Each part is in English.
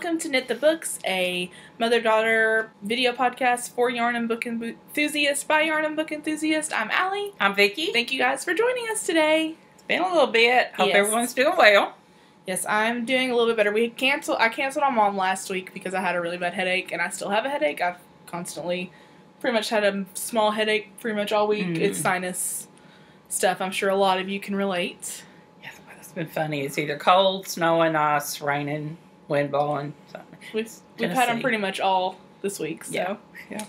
welcome to Knit the Books, a mother-daughter video podcast for yarn and book enthusiasts by yarn and book enthusiasts. I'm Allie. I'm Vicky. Thank you guys for joining us today. It's been a little bit. Hope everyone's doing well. Yes, I'm doing a little bit better. I canceled on Mom last week because I had a really bad headache, and I still have a headache. I've constantly pretty much had a small headache pretty much all week. It's sinus stuff. I'm sure a lot of you can relate. It's been funny. It's either cold, snowing, ice, raining, wind blowing. We've had them pretty much all this week. So yeah.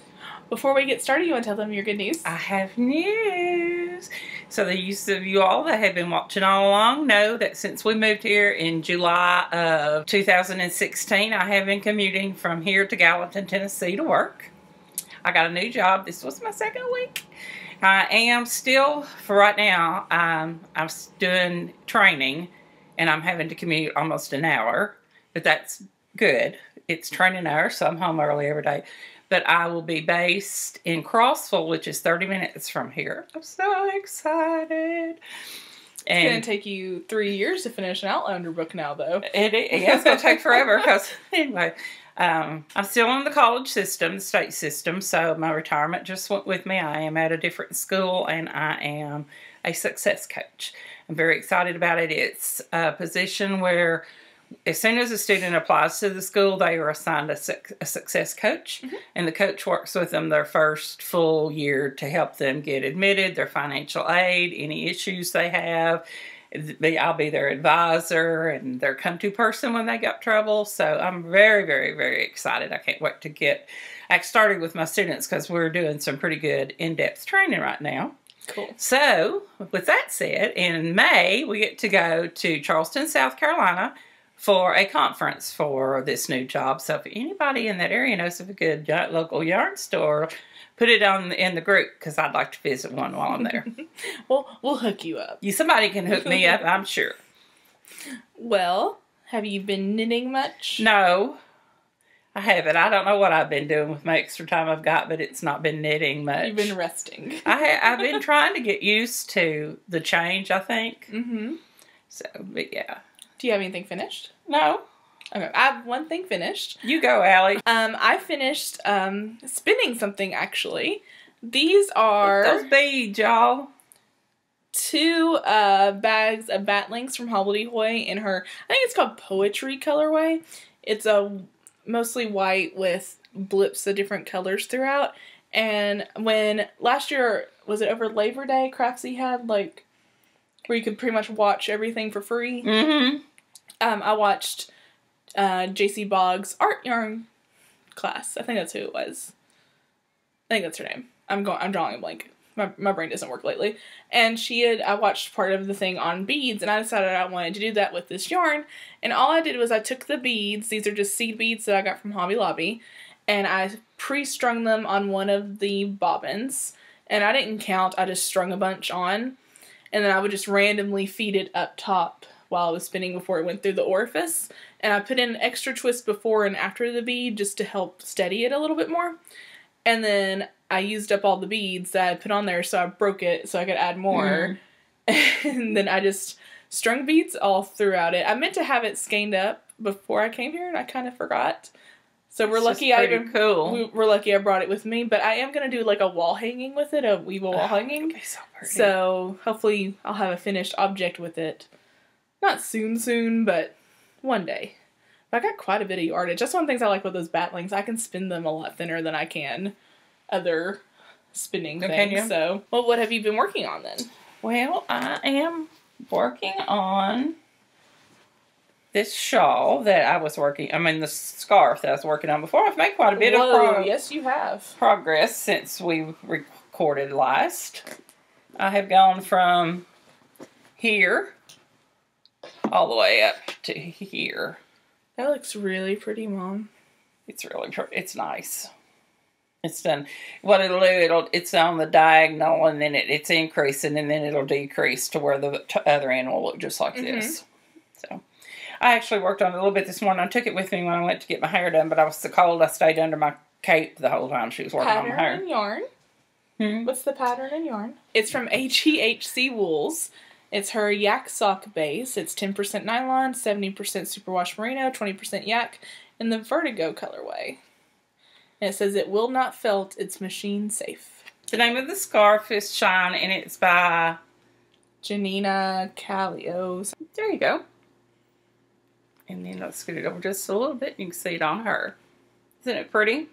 Before we get started, you want to tell them your good news? I have news. So the use of you all that have been watching all along know that since we moved here in July of 2016, I have been commuting from here to Gallatin, Tennessee to work. I got a new job. This was my second week. I am still, for right now, I'm doing training, and I'm having to commute almost an hour, but that's good. It's training hours, so I'm home early every day. But I will be based in Crossville, which is 30 minutes from here. I'm so excited. It's going to take you 3 years to finish an Outlander book now, though. It's going to take forever, because, anyway... I'm still in the college system, the state system, so my retirement just went with me. I am at a different school, and I am a success coach. I'm very excited about it. It's a position where as soon as a student applies to the school, they are assigned a success coach, and the coach works with them their first full year to help them get admitted, their financial aid, any issues they have. I'll be their advisor and their come-to person when they got trouble. So I'm very, very, very excited. I can't wait to get started with my students because we're doing some pretty good in-depth training right now. Cool. So with that said, in May, we get to go to Charleston, South Carolina for a conference for this new job. So if anybody in that area knows of a good local yarn store, put it in the group, because I'd like to visit one while I'm there. Well, we'll hook you up. Somebody can hook me up, I'm sure. Well, have you been knitting much? No, I haven't. I don't know what I've been doing with my extra time I've got, but it's not been knitting much. You've been resting. I've been trying to get used to the change, I think. So, but yeah. Do you have anything finished? No. Okay, I have one thing finished. You go, Allie. I finished spinning something, actually. These are... those beads, y'all. 2 bags of bat links from Hobbledehoy in her, I think it's called Poetry colorway. It's a mostly white with blips of different colors throughout. And when last year, was it over Labor Day, Craftsy had, like, where you could pretty much watch everything for free? I watched... JC Boggs' art yarn class. I think that's who it was. I think that's her name. I'm drawing a blank. My brain doesn't work lately. And I watched part of the thing on beads, and I decided I wanted to do that with this yarn. And all I did was I took the beads, these are just seed beads that I got from Hobby Lobby, and I pre-strung them on one of the bobbins. And I didn't count, I just strung a bunch on. And then I would just randomly feed it up top while I was spinning before it went through the orifice. And I put in an extra twist before and after the bead just to help steady it a little bit more. And then I used up all the beads that I put on there, so I broke it so I could add more. And then I just strung beads all throughout it. I meant to have it skeined up before I came here, and I kind of forgot. So we're lucky we're lucky I brought it with me, but I am going to do like a wall hanging with it, a weave wall hanging. So pretty. So hopefully I'll have a finished object with it. Not soon, but one day. But I got quite a bit of yardage. That's one of the things I like with those batlings. I can spin them a lot thinner than I can other spinning things. So, well, what have you been working on then? Well, I am working on this shawl that I was the scarf that I was working on before. I've made quite a bit of yes, you have. Progress since we recorded last. I have gone from here all the way up to here. That looks really pretty, Mom. It's really pretty. It's nice. It's done. What it'll do, it's on the diagonal, and then it's increasing, and then it'll decrease to where the other end will look just like this. So, I actually worked on it a little bit this morning. I took it with me when I went to get my hair done, but I was so cold I stayed under my cape the whole time she was working on my hair. Pattern and yarn. What's the pattern and yarn? It's from HEHC Wools. It's her yak sock base. It's 10% nylon, 70% superwash merino, 20% yak, in the Vertigo colorway. And it says it will not felt, it's machine safe. The name of the scarf is Shine, and it's by Janina Calios. There you go. And then let's scoot it over just a little bit. You can see it on her. Isn't it pretty?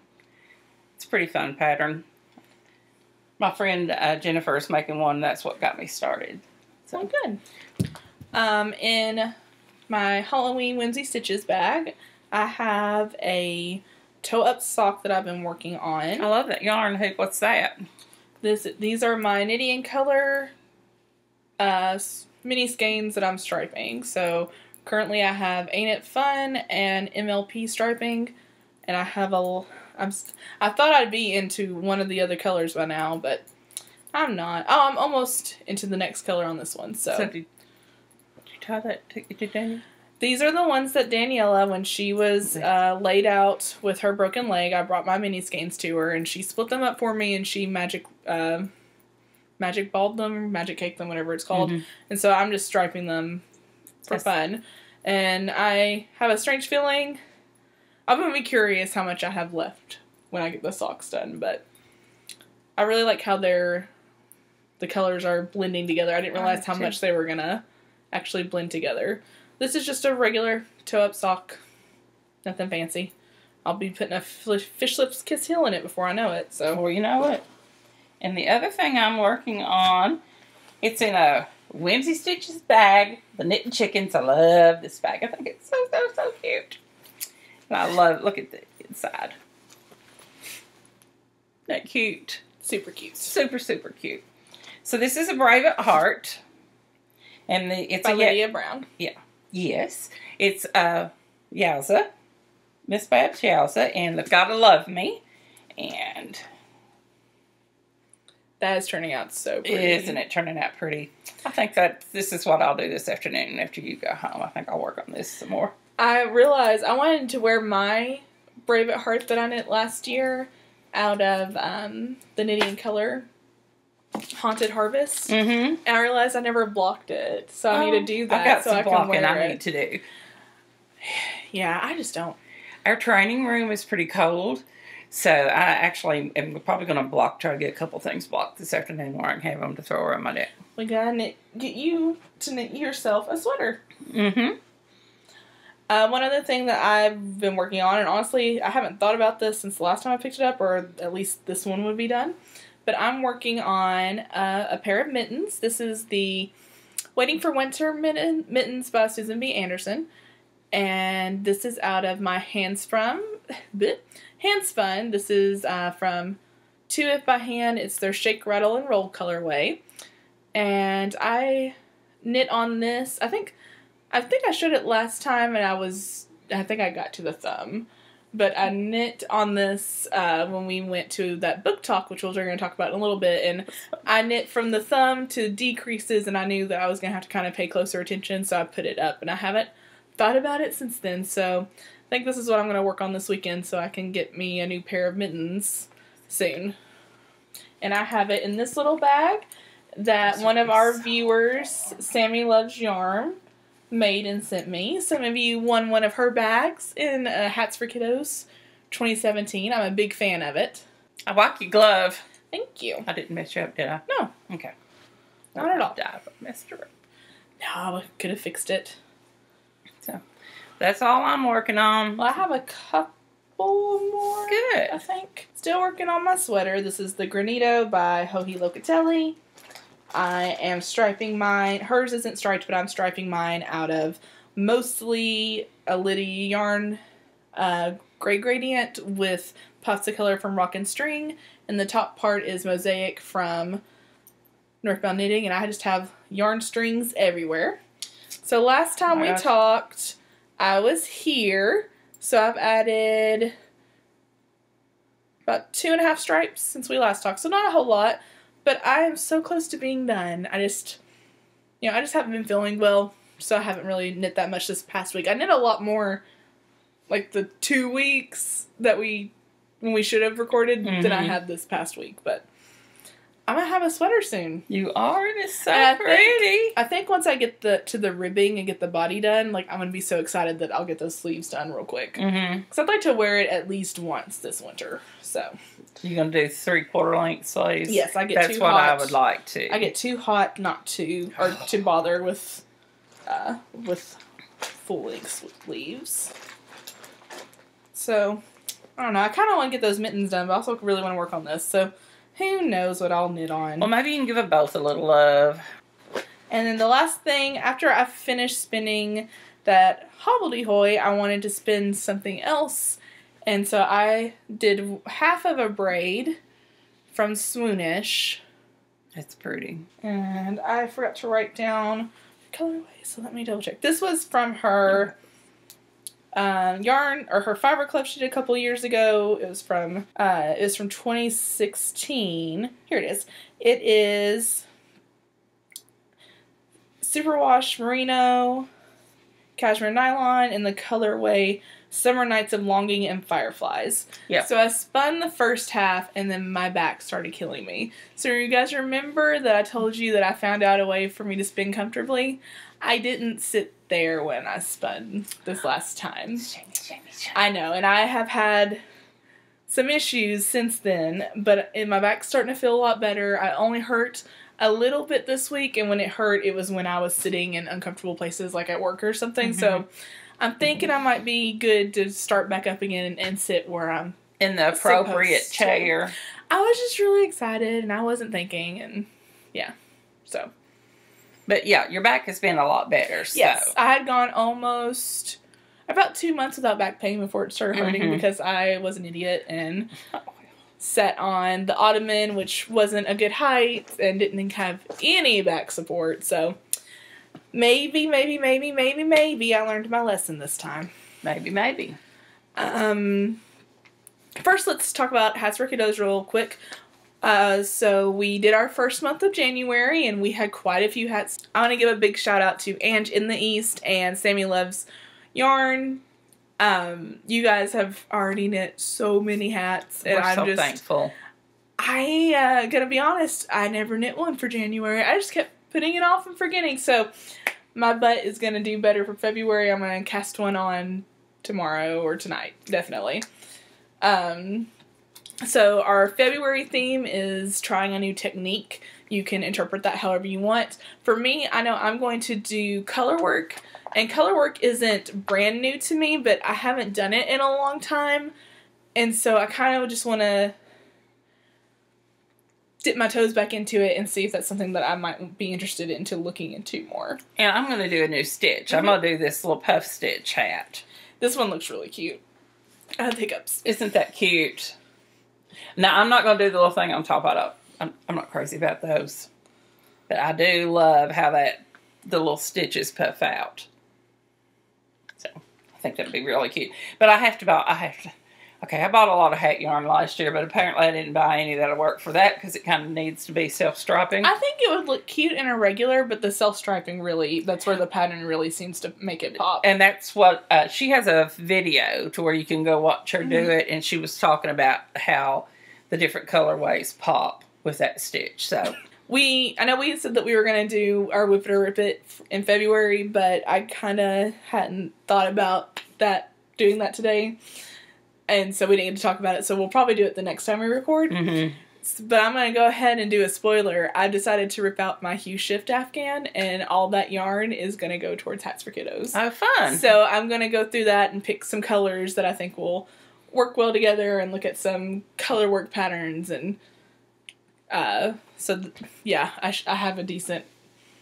It's a pretty fun pattern. My friend Jennifer is making one. That's what got me started. So good. In my Halloween Whimsy Stitches bag, I have a toe-up sock that I've been working on. I love that yarn hook. What's that? These are my Knitting Color mini skeins that I'm striping. So currently I have Ain't It Fun and MLP striping, and I have I thought I'd be into one of the other colors by now, but I'm not. Oh, I'm almost into the next color on this one. So did you tie that to Daniel? These are the ones that Daniela, when she was laid out with her broken leg, I brought my mini skeins to her, and she split them up for me, and she magic balled them, magic caked them, whatever it's called. Mm-hmm. And so I'm just striping them for fun. And I have a strange feeling. I'm going to be curious how much I have left when I get the socks done, but I really like how the colors are blending together. I didn't realize how much they were going to actually blend together. This is just a regular toe-up sock. Nothing fancy. I'll be putting a Fish Lips Kiss Heel in it before I know it. So before you know it. And the other thing I'm working on, it's in a Whimsy Stitches bag. The Knitting Chickens. I love this bag. I think it's so cute. And I love, look at the inside. Isn't that cute? Super cute. Super cute. So this is a Brave at Heart. And it's by Lydia Brown. Yeah. Yes. It's Yowza. Miss Babs Yowza. And they've Gotta Love Me. And that is turning out so pretty. Isn't it turning out pretty? I think that this is what I'll do this afternoon after you go home. I think I'll work on this some more. I realized I wanted to wear my Brave at Heart that I knit last year out of the Knitting Color Haunted Harvest. Mm-hmm. And I realized I never blocked it. So I need to do that. I've got so some I can blocking wear I it. need to do. Yeah, I just don't. Our training room is pretty cold. So I actually am probably going to try to get a couple things blocked this afternoon where I can have them to throw around my neck. We gotta get you to knit yourself a sweater. Mm-hmm. One other thing that I've been working on, and honestly, I haven't thought about this since the last time I picked it up, or at least this one would be done, but I'm working on a pair of mittens. This is the Waiting for Winter mittens by Susan B. Anderson, and this is out of my handspun. This is from 2If by Hand. It's their Shake, Rattle, and Roll colorway, and I knit on this. I think I showed it last time, and I think I got to the thumb. But I knit on this when we went to that book talk, which we're going to talk about in a little bit. And I knit from the thumb to decreases, and I knew that I was going to have to kind of pay closer attention, so I put it up. And I haven't thought about it since then, so I think this is what I'm going to work on this weekend so I can get me a new pair of mittens soon. And I have it in this little bag that one of our viewers, Sammy Loves Yarn, made and sent me. Some of you won one of her bags in Hats for Kiddos 2017. I'm a big fan of it. I like your glove. Thank you. I didn't mess you up, did I? No. Okay. Not at all. I messed her up. No, I could have fixed it. So, that's all I'm working on. Well, I have a couple more. Good. I think. Still working on my sweater. This is the Granito by Joji Locatelli. I am striping mine. Hers isn't striped, but I'm striping mine out of mostly a Lydia yarn gray gradient with puffs of color from Rock and String. And the top part is Mosaic from Northbound Knitting. And I just have yarn strings everywhere. So last time we talked, I was here. So I've added about 2.5 stripes since we last talked. So not a whole lot. But I am so close to being done. I just haven't been feeling well, so I haven't really knit that much this past week. I knit a lot more, like the 2 weeks that when we should have recorded than I had this past week. But I'm gonna have a sweater soon. You are. It's so pretty. I think once I get to the ribbing and get the body done, like, I'm gonna be so excited that I'll get those sleeves done real quick. Because I'd like to wear it at least once this winter. So you're gonna do 3/4 length sleeves? Yes, I get That's too what hot. I would like to. I get too hot not to, or to bother with full length sleeves. So I don't know. I kind of want to get those mittens done, but I also really want to work on this. So who knows what I'll knit on. Well, maybe you can give them both a little love. And then the last thing, after I finished spinning that hobbledehoy, I wanted to spin something else. And so I did half of a braid from Swoonish. That's pretty. And I forgot to write down colorway, so let me double check. This was from her yarn, or her fiber club she did a couple years ago. It was from 2016. Here it is. It is Superwash Merino, Cashmere Nylon, in the colorway Summer Nights of Longing and Fireflies. Yeah. So I spun the first half, and then my back started killing me. So you guys remember that I told you that I found out a way for me to spin comfortably? I didn't sit there when I spun this last time. I know, and I have had some issues since then, but my back's starting to feel a lot better. I only hurt a little bit this week, and when it hurt, it was when I was sitting in uncomfortable places, like at work or something. So I'm thinking I might be good to start back up again and sit where I'm in the appropriate chair. I was just really excited, and I wasn't thinking, and yeah, so. But yeah, your back has been a lot better. So. Yes, I had gone almost about 2 months without back pain before it started hurting because I was an idiot and sat on the ottoman, which wasn't a good height and didn't have any back support. So maybe I learned my lesson this time. Maybe. First, let's talk about hats for kiddos real quick. So we did our first month of January, and we had quite a few hats. I want to give a big shout out to Ange in the East and Sammy Loves Yarn. You guys have already knit so many hats, and I'm so thankful. I gonna be honest, I never knit one for January. I just kept putting it off and forgetting. So my butt is gonna do better for February. I'm gonna cast one on tomorrow or tonight, definitely. So our February theme is trying a new technique. You can interpret that however you want. For me, I know I'm going to do color work. And color work isn't brand new to me, but I haven't done it in a long time. And so I kind of just want to dip my toes back into it and see if that's something that I might be interested into looking into more. And I'm going to do a new stitch. I'm going to do this little puff stitch hat. This one looks really cute. I had hiccups. Isn't that cute? Now, I'm not going to do the little thing on top of it. I'm not crazy about those. But I do love how the little stitches puff out. So, I think that'd be really cute. But I bought a lot of hat yarn last year, but apparently I didn't buy any that'll work for that because it kind of needs to be self-striping. I think it would look cute in a regular, but the self-striping really, that's where the pattern really seems to make it pop. And that's what, she has a video to where you can go watch her do it, and she was talking about how the different colorways pop with that stitch. So I know we said that we were going to do our Whip It or Rip It in February, but I kind of hadn't thought about doing that today. And so we didn't get to talk about it, so we'll probably do it the next time we record. But I'm going to go ahead and do a spoiler. I decided to rip out my Hue Shift Afghan, and all that yarn is going to go towards Hats for Kiddos. Oh, fun. So I'm going to go through that and pick some colors that I think will work well together and look at some color work patterns. And yeah, I have a decent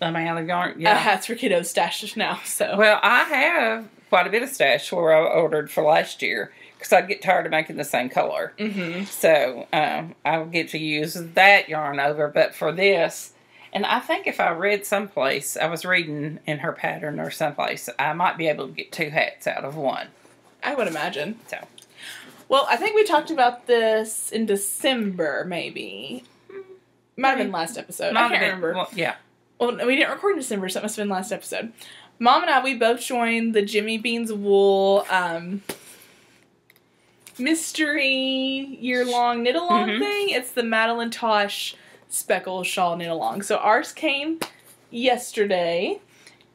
amount of yarn. Yeah. Hats for Kiddos stash now. So. Well, I have quite a bit of stash where I ordered for last year. Because I'd get tired of making the same color. So, I'll get to use that yarn over. But for this, and I think if I read someplace, I was reading in her pattern or someplace, I might be able to get 2 hats out of one. I would imagine. So, well, I think we talked about this in December, maybe. Might have been last episode. I can't remember. Well, yeah. Well, we didn't record in December, so it must have been last episode. Mom and I, we both joined the Jimmy Beans Wool, mystery year-long knit-along thing. It's the Madeline Tosh speckle shawl knit along. So ours came yesterday.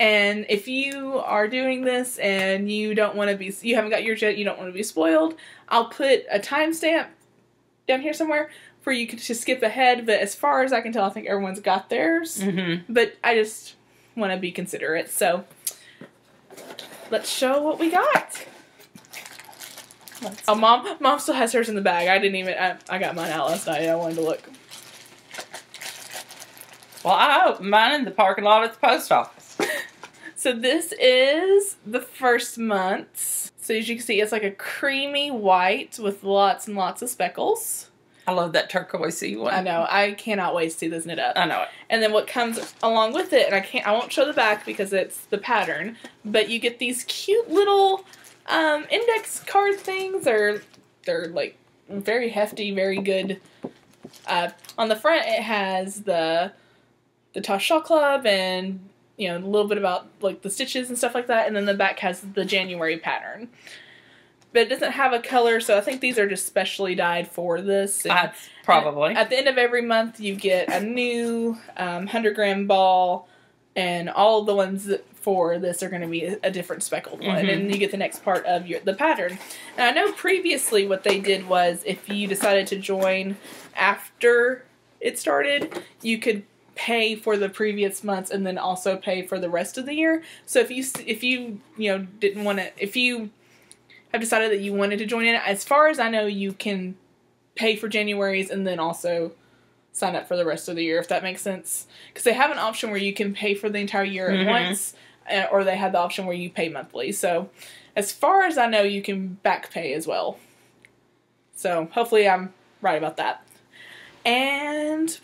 And if you are doing this and you don't want to be, you haven't got yours yet, you don't want to be spoiled, I'll put a timestamp down here somewhere for you to skip ahead. But as far as I can tell, I think everyone's got theirs. But I just want to be considerate. So let's show what we got. Oh, Mom still has hers in the bag. I didn't even, I got mine out last night. I wanted to look. Well, I opened mine in the parking lot at the post office. So this is the first month's. So as you can see, it's like a creamy white with lots and lots of speckles. I love that turquoisey one. I know. I cannot wait to see this knit up. I know it. And then what comes along with it, and I won't show the back because it's the pattern, but you get these cute little index card things. They're like very hefty, very good. On the front, it has the Tosh Shawl Club and, you know, a little bit about like the stitches and stuff like that, and then the back has the January pattern. But it doesn't have a color, so I think these are just specially dyed for this. Probably. At the end of every month, you get a new 100-gram ball, and all of the ones for this are going to be a different speckled one, and you get the next part of the pattern. And I know previously what they did was if you decided to join after it started, you could pay for the previous months and then also pay for the rest of the year. So if you didn't want to, if you have decided that you wanted to join in, as far as I know, you can pay for January's and then also sign up for the rest of the year, if that makes sense. Because they have an option where you can pay for the entire year at once, or they have the option where you pay monthly. So as far as I know, you can back pay as well. So hopefully I'm right about that. And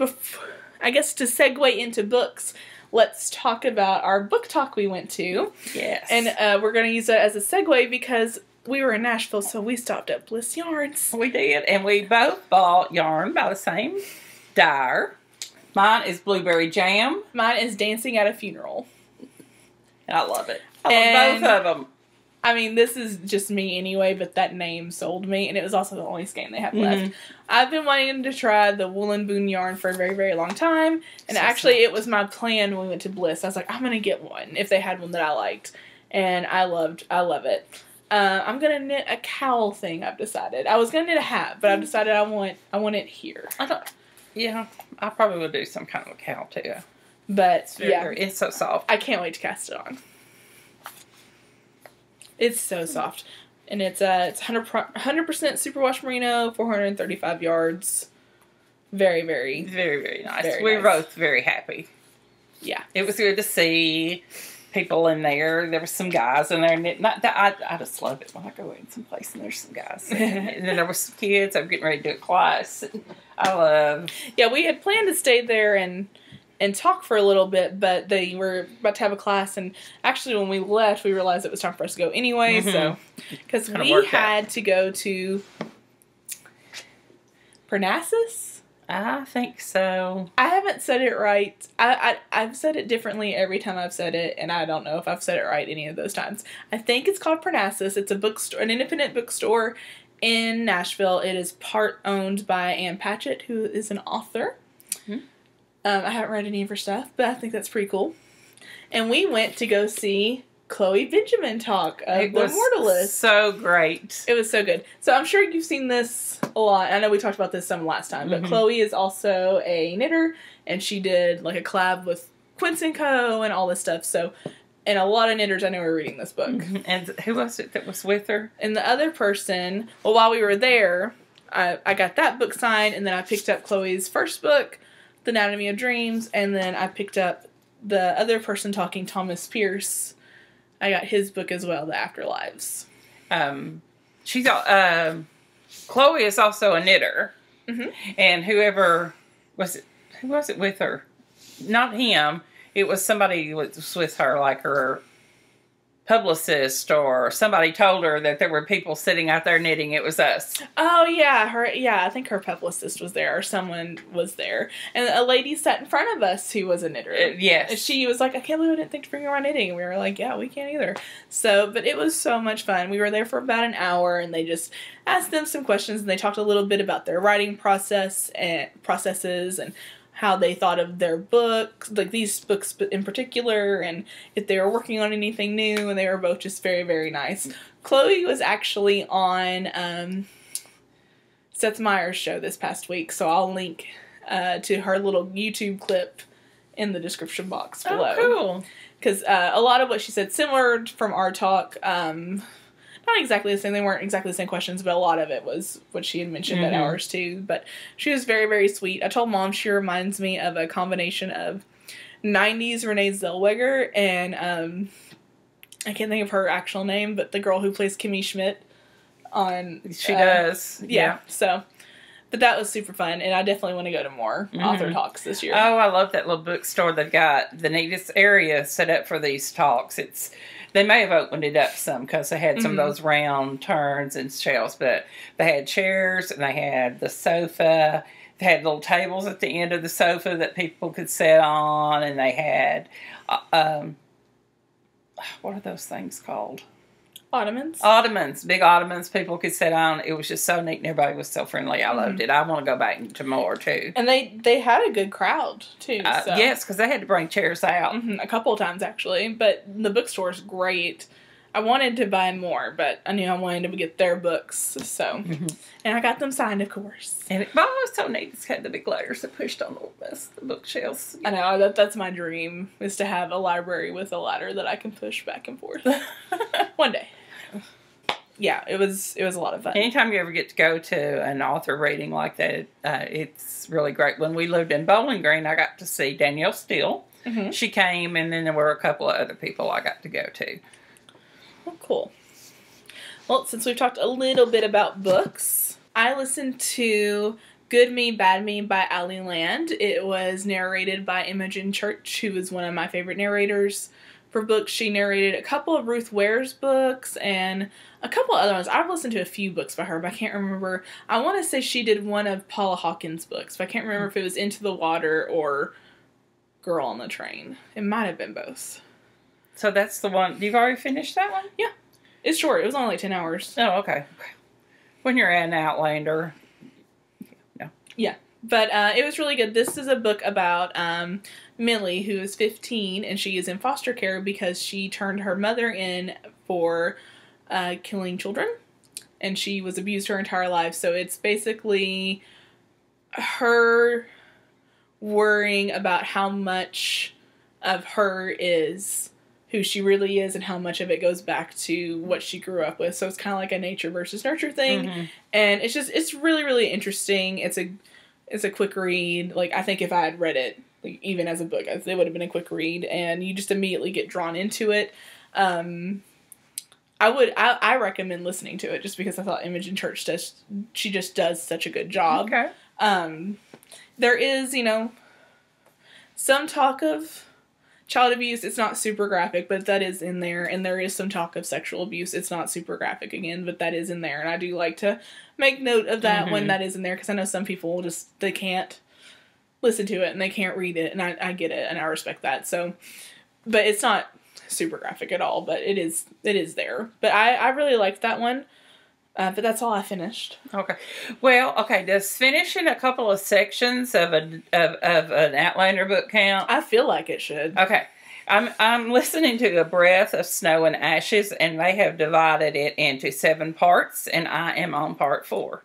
I guess to segue into books, let's talk about our book talk we went to. Yes. And we're going to use that as a segue because we were in Nashville, so we stopped at Bliss Yarns. We did, and we both bought yarn by the same dyer. Mine is Blueberry Jam. Mine is Dancing at a Funeral. And I love it. I love both of them. I mean, this is just me anyway, but that name sold me, and it was also the only skein they had left. I've been wanting to try the Woolen Boon yarn for a very, very long time, and actually it was my plan when we went to Bliss. I was like, I'm going to get one if they had one that I liked, and I love it. I'm going to knit a cowl thing, I've decided. I was going to knit a hat, but I've decided I want it here. Yeah, I probably would do some kind of a cowl too. But, it's so soft. I can't wait to cast it on. It's so soft. And it's 100% superwash merino, 435 yards. Very, very, very, very nice. Very we were nice. both very happy. Yeah. It was good to see people in there. There were some guys in there. I just love it when I go in someplace and there's some guys. And then there were some kids. I'm getting ready to do a class. Yeah, we had planned to stay there and talk for a little bit, but they were about to have a class, and actually when we left, we realized it was time for us to go anyway, so, because we had to go to Parnassus? I think so. I haven't said it right. I've said it differently every time I've said it, and I don't know if I've said it right any of those times. I think it's called Parnassus. It's a bookstore, an independent bookstore in Nashville. It is part owned by Ann Patchett, who is an author. I haven't read any of her stuff, but I think that's pretty cool. And we went to go see Chloe Benjamin talk of The Mortalist. So great. It was so good. So I'm sure you've seen this a lot. I know we talked about this some last time, but Chloe is also a knitter, and she did like a collab with Quince & Co. and all this stuff. So, and a lot of knitters I know are reading this book. And who was it that was with her? And the other person, well, while we were there, I got that book signed, and then I picked up Chloe's first book, The Anatomy of Dreams, and then I picked up the other person talking, Thomas Pierce. I got his book as well, The Afterlives. She's Chloe is also a knitter, and who was it with her? Not him. It was somebody who was with her, like her publicist or somebody told her that there were people sitting out there knitting. It was us. Oh yeah, I think her publicist was there, or someone was there, and a lady sat in front of us who was a knitter. Yes, and she was like, "I can't believe I didn't think to bring around knitting." And we were like, "Yeah, we can't either." So, but it was so much fun. We were there for about an hour, and they just asked them some questions, and they talked a little bit about their writing processes and how they thought of their books, like these books in particular, and if they were working on anything new, and they were both just very, very nice. Chloe was actually on Seth Meyers' show this past week, so I'll link to her little YouTube clip in the description box below. Oh, cool. Because a lot of what she said, similar from our talk, not exactly the same, they weren't exactly the same questions, but a lot of it was what she had mentioned at ours too. But she was very, very sweet. I told Mom she reminds me of a combination of 90s Renee Zellweger and I can't think of her actual name, but the girl who plays Kimmy Schmidt on... She does. Yeah. So, but that was super fun, and I definitely want to go to more author talks this year. Oh, I love that little bookstore that got the neatest area set up for these talks. They may have opened it up some because they had some of those round turns and shelves, but they had chairs and they had the sofa. They had little tables at the end of the sofa that people could sit on, and they had, what are those things called? Ottomans. Ottomans. Big ottomans people could sit on. It was just so neat and everybody was so friendly. I loved it. I want to go back to more too. And they had a good crowd too. So. Yes, because they had to bring chairs out. A couple of times actually. But the bookstore's great. I wanted to buy more, but I knew I wanted to get their books. So, and I got them signed, of course. And it was so neat. It's had the big letters that pushed on the bookshelves. I know, that's my dream, is to have a library with a ladder that I can push back and forth. One day. Yeah, it was a lot of fun. Anytime you ever get to go to an author reading like that, it's really great. When we lived in Bowling Green, I got to see Danielle Steele. She came, and then there were a couple of other people I got to go to. Oh, cool. Well, since we've talked a little bit about books, I listened to Good Me, Bad Me by Allie Land. It was narrated by Imogen Church, who is one of my favorite narrators for books. She narrated a couple of Ruth Ware's books and a couple of other ones. I've listened to a few books by her, but I can't remember. I want to say she did one of Paula Hawkins' books, but I can't remember if it was Into the Water or Girl on the Train. It might have been both. So that's the one. You've already finished that one? Yeah. It's short. It was only like 10 hours. Oh, okay. When you're an Outlander. No. Yeah. But it was really good. This is a book about Millie, who is 15, and she is in foster care because she turned her mother in for killing children. And she was abused her entire life. So it's basically her worrying about how much of her is who she really is and how much of it goes back to what she grew up with. So it's kind of like a nature versus nurture thing. And it's really, really interesting. It's a quick read. Like, I think if I had read it, like, even as a book, it would have been a quick read, and you just immediately get drawn into it. I recommend listening to it just because I thought Imogen Church she just does such a good job. Okay. There is, some talk of child abuse. It's not super graphic, but that is in there. And there is some talk of sexual abuse. It's not super graphic again, but that is in there. And I do like to make note of that when that is in there, because I know some people they can't listen to it and they can't read it. And I get it and I respect that. So, but it's not super graphic at all, but it is there. But I really liked that one. But that's all I finished. Okay. Well, okay. Does finishing a couple of sections of an Outlander book count? I feel like it should. Okay. I'm listening to A Breath of Snow and Ashes, and they have divided it into 7 parts, and I am on part 4.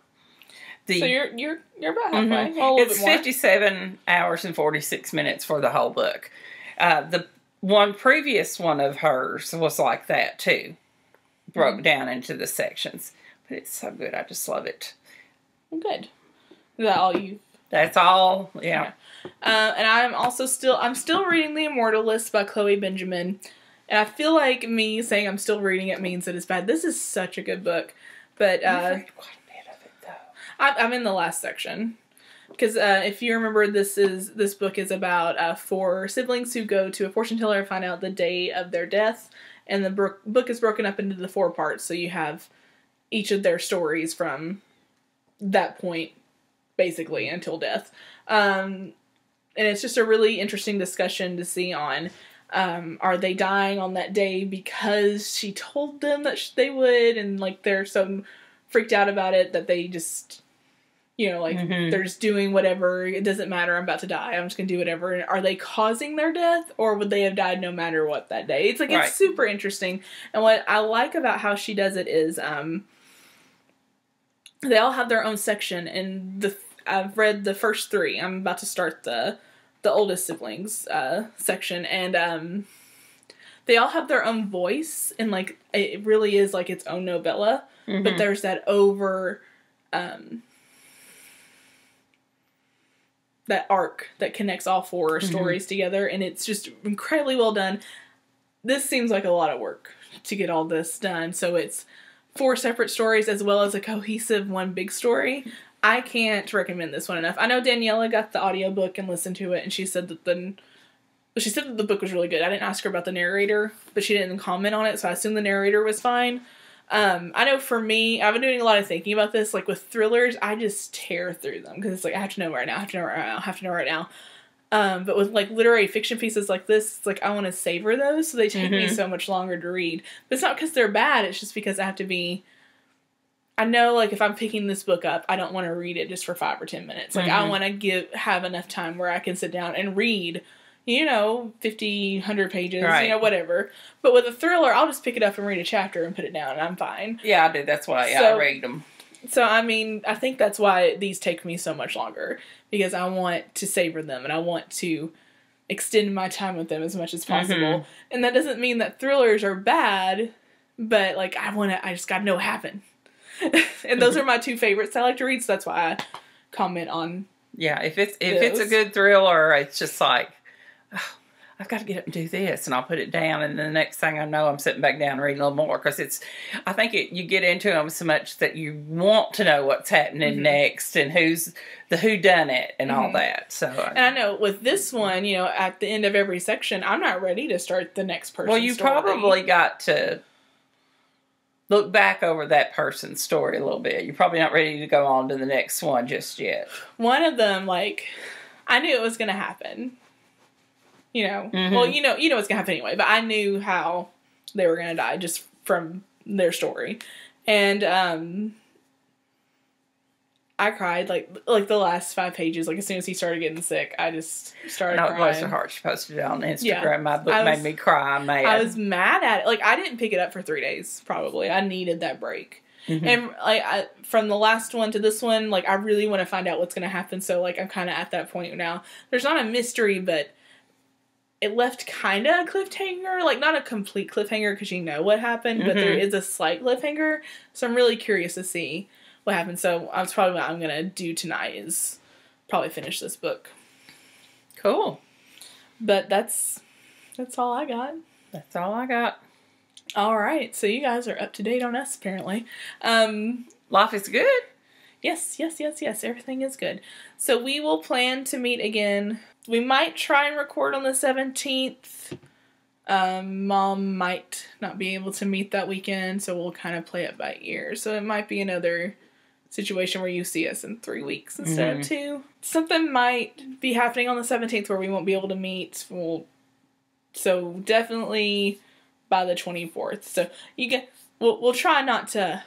So you're about halfway. It's 57 hours and 46 minutes for the whole book. The one previous one of hers was like that too, broke down into the sections. But it's so good. I just love it. Good. Is that all you? That's all. Yeah. And I'm still reading The Immortalist by Chloe Benjamin. And I feel like me saying I'm still reading it means that it's bad. This is such a good book. But I've read quite a bit of it though. I'm in the last section. Because if you remember, this book is about 4 siblings who go to a fortune teller and find out the day of their death. And the book is broken up into the 4 parts. So you have each of their stories from that point, basically, until death. And it's just a really interesting discussion to see on, are they dying on that day because she told them that they would, and, like, they're so freaked out about it that they just, You know, like, they're just doing whatever. It doesn't matter. I'm about to die. I'm just going to do whatever. And are they causing their death? Or would they have died no matter what that day? It's like, it's super interesting. And what I like about how she does it is, they all have their own section. And I've read the first 3. I'm about to start the oldest siblings section. And they all have their own voice. And, like, it really is, like, its own novella. But there's that that arc that connects all 4 stories together, and it's just incredibly well done. This seems like a lot of work to get all this done, so it's 4 separate stories as well as a cohesive one big story. I can't recommend this one enough. I know Daniela got the audiobook and listened to it, and she said that the book was really good. I didn't ask her about the narrator, but she didn't comment on it, so I assume the narrator was fine. I know for me, I've been doing a lot of thinking about this. Like, with thrillers, I just tear through them. Because it's like, I have to know right now, I have to know right now, I have to know right now. But with, like, literary fiction pieces like this, it's like, I want to savor those. So they take me so much longer to read. But it's not because they're bad. It's just because I have to be... I know, like, if I'm picking this book up, I don't want to read it just for 5 or 10 minutes. Like, I want to have enough time where I can sit down and read... 50, 100 pages, whatever. But with a thriller, I'll just pick it up and read a chapter and put it down, and I'm fine. Yeah, I do. That's why I read them. So, I mean, I think that's why these take me so much longer. Because I want to savor them, and I want to extend my time with them as much as possible. And that doesn't mean that thrillers are bad, but, like, I just gotta know what happened. And those are my 2 favorites I like to read, so that's why I comment on if it's a good thriller, it's just like... Oh, I've got to get up and do this, and I'll put it down, and the next thing I know, I'm sitting back down and reading a little more, because I think you get into them so much that you want to know what's happening next, and who's the whodunit, and all that, so. And I know, with this one, at the end of every section, I'm not ready to start the next person's story. Well, you probably got to look back over that person's story a little bit. You're probably not ready to go on to the next one just yet. One of them, like, I knew it was going to happen. Well, you know what's going to happen anyway, but I knew how they were going to die just from their story. And, I cried, like the last 5 pages, like, as soon as he started getting sick, I just started crying. It bless her heart. She posted it on Instagram. Yeah, my book made me cry. I'm mad. I was mad at it. Like, I didn't pick it up for 3 days, probably. I needed that break. And, like, from the last one to this one, like, I really want to find out what's going to happen, so, like, I'm kind of at that point now. There's not a mystery, but... It left kind of a cliffhanger, like not a complete cliffhanger because you know what happened, but there is a slight cliffhanger. So I'm really curious to see what happens. So that's probably what I'm going to do tonight is probably finish this book. Cool. But that's all I got. That's all I got. All right. So you guys are up to date on us apparently. Life is good. Yes. Everything is good. So we will plan to meet again. We might try and record on the 17th. Mom might not be able to meet that weekend, so we'll kind of play it by ear. So it might be another situation where you see us in 3 weeks instead of 2. Something might be happening on the 17th where we won't be able to meet. So definitely by the 24th. So we'll try not to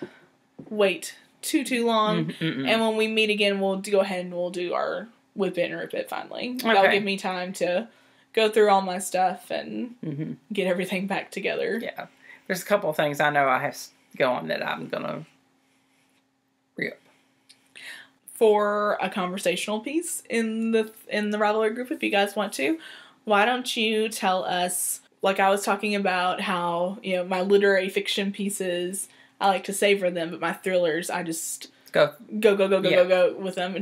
wait too long. And when we meet again, we'll go ahead and we'll do our whip it and rip it finally. Okay. That'll give me time to go through all my stuff and get everything back together. Yeah. There's a couple of things I know I have going that I'm going to rip. For a conversational piece in the Rattler group, if you guys want to, why don't you tell us, like I was talking about how, my literary fiction pieces, I like to savor them, but my thrillers, I just... Go with them.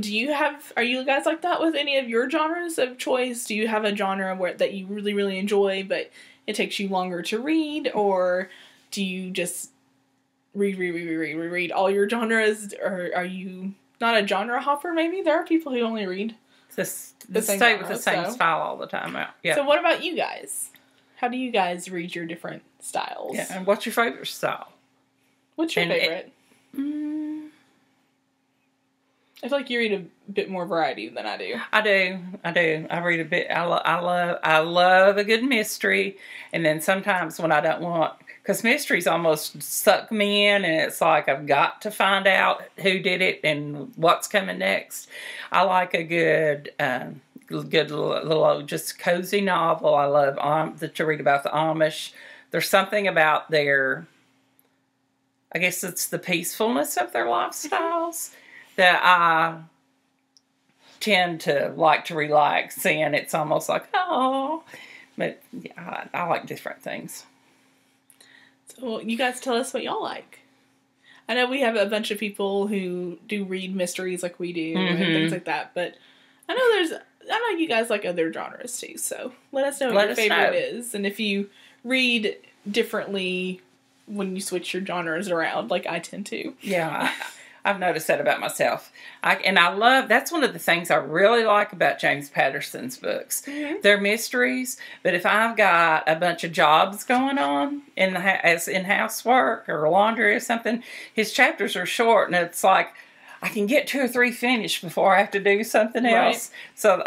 Are you guys like that with any of your genres of choice? Do you have a genre that you really, really enjoy, but it takes you longer to read? Or do you just reread all your genres? Or are you not a genre hopper, maybe? There are people who only read the same stay with the same style all the time. Yeah. So what about you guys? How do you guys read your different styles? Yeah, and what's your favorite style? What's your favorite? I feel like you read a bit more variety than I do. I do. I read a bit. I love a good mystery. And then sometimes when I don't want because mysteries almost suck me in, and it's like I've got to find out who did it and what's coming next. I like a good little just cozy novel. I love to read about the Amish. There's something about their, I guess it's the peacefulness of their lifestyles that I tend to like to relax in. It's almost like, oh, but yeah, I like different things. So you guys tell us what y'all like. I know we have a bunch of people who do read mysteries like we do and things like that, but I know you guys like other genres too, so let us know what your favorite is, and if you read differently when you switch your genres around, like I tend to. Yeah, I've noticed that about myself. I love, that's one of the things I really like about James Patterson's books. They're mysteries, but if I've got a bunch of jobs going on as in housework or laundry or something, his chapters are short, and it's like I can get 2 or 3 finished before I have to do something else. So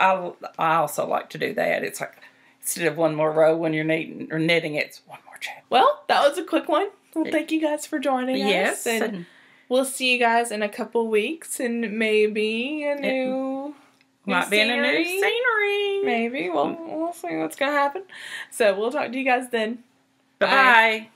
I also like to do that. It's like, instead of one more row when you're knitting, it's one more chapter. Well, that was a quick one. Well, thank you guys for joining us. Yes. And we'll see you guys in a couple weeks, and maybe a new scenery. Maybe. We'll see what's going to happen. So we'll talk to you guys then. Bye.